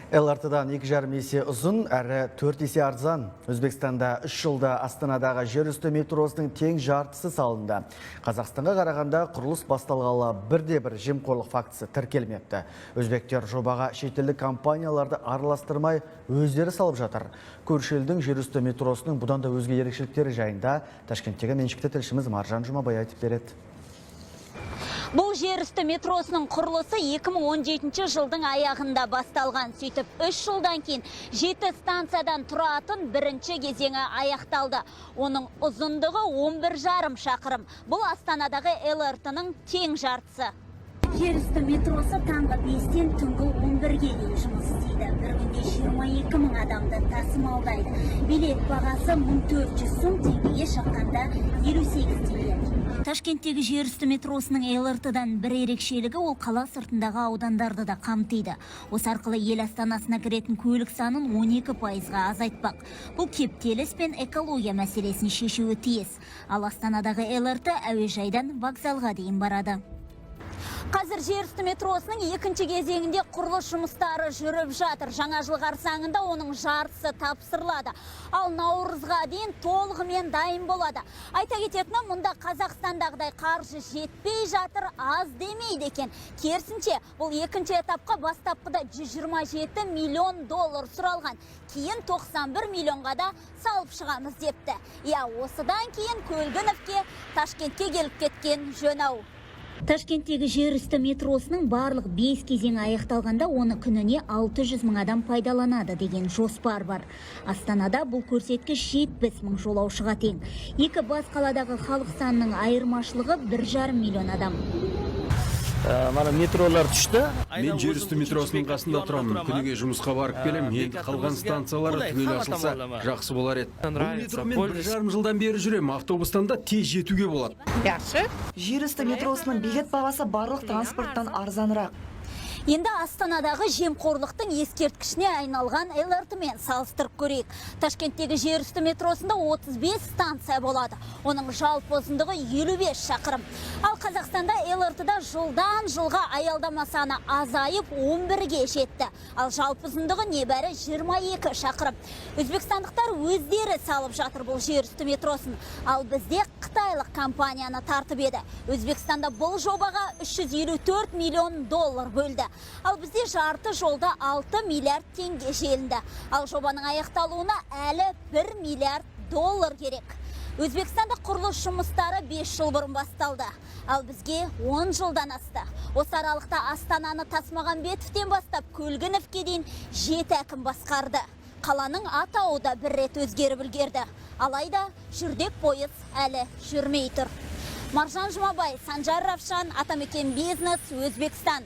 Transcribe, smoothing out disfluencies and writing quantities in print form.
ЛРТ-дан 2,5 есе ұзын, әрі 4 есе арзан. Өзбекстанда 3 жылда Астанадағы жер үсті метросының тең жартысы салынды. Қазақстанға қарағанда құрылыс басталғалы бірде-бір жемқорлық фактісі тіркелмепті. Өзбектер жобаға шетелдік компанияларды араластырмай өздері салып жатыр. Көрші елдің жер үсті метросының бұдан да өзге ерекшеліктері жайында Ташкенттегі меншікті тілшіміз Маржан Жұмабай айтып береді. Бұл жер үсті метросының құрылысы 2017 жылдың аяғында басталған. Сөйтіп 3 жылдан кейін 7 станциядан тұратын бірінші кезеңі аяқталды. Оның ұзындығы 11,5 шақырым. Бұл Астанадағы ЛРТ-ның тең жартысы. Жер үсті метросы таңғы 5-тен түнгі 11-ге дейін жұмыс істейді. Бір күнде 22 мың адамды тасымалдайды. Билет бағасы 1400 сом, теңгеге шаққанда 58 теңге. Ташкенттегі жер үсті метросының ЛРТ-дан бір ерекшелігі ол қала сыртындағы аудандарды да қамтиды. Осы арқылы ел астанасына кіретін көлік санын 12%-ға азайтпақ. Бұл кептеліс пен экология мәселесін шешуі тиіс. Ал Астанадағы ЛРТ әуежайдан вокзалға дейін барады. Қазір жер үсті метросының екінші кезеңінде құрылыс жұмыстары жүріп жатыр. Жаңа жыл қарсаңында оның жартысы тапсырылады. Ал наурызға дейін толығымен дайын болады. Айта кететіні, мұнда Қазақстандағыдай қаржы жетпей жатыр, аз демейді екен. Керісінше, бұл екінші этапқа бастапқыда $127 миллион сұралған. Кейін 91 миллионға да салып шығамыз депті. Осыдан кейін Көлгіновке Ташкентке келіп кеткен жөн-ау. Ташкенттегі жер үсті метросының барлық 5 кезеңі аяқталғанда оны күніне 600 мың адам пайдаланады деген жоспар бар. Астанада бұл көрсеткіш 70 мың жолаушыға тең. Екі бас қаладағы халық санының айырмашылығы 1,5 миллион адам. Мана метролар түсті. Мен жер үсті метросының қасында тұрамын. Күніге жұмысқа барып келем. Енді қалған станциялары түгел ашылса жақсы болар еді. Бұл метромен 1,5 жылдан бері жүрем. Автобустан да тез жетуге болады. Жақсы. Жер үсті метросының билет бағасы барлық транспорттан арзанырақ. Енді Астанадағы жемқорлықтың ескерткішіне айналған ЛРТ-мен салыстырып көрейік. Ташкенттегі жер үсті метросында 35 станция болады. Оның жалпы ұзындығы 55 шақырым. Ал Қазақстанда ЛРТ-да жылдан жылға аялдама саны азайып 11-ге жетті. Ал жалпы ұзындығы небәрі 22 шақырым. Өзбекстандықтар өздері салып жатыр бұл жер үсті метросын. Ал бізде қытайлық компанияны тартып еді. Өзбекстанда бұл жобаға $354 миллион бөлді. Ал бізде жарты жолда 6 миллиард теңге желінді. Ал жобаның аяқталуына әлі $1 миллиард керек. Өзбекстанда құрылыс жұмыстары 5 жыл бұрын басталды. Ал бізге 10 жылдан асты. Осы аралықта Астананы Тасмағамбетовтен бастап Көлгіновке дейін 7 әкім басқарды. Қаланың атауы да бір рет өзгеріп үлгерді. Алайда жүрдек пойыз әлі жүрмей тұр. Маржан Жұмабай, Санжар Равшан, Атамекен Бизнес, Өзбекстан.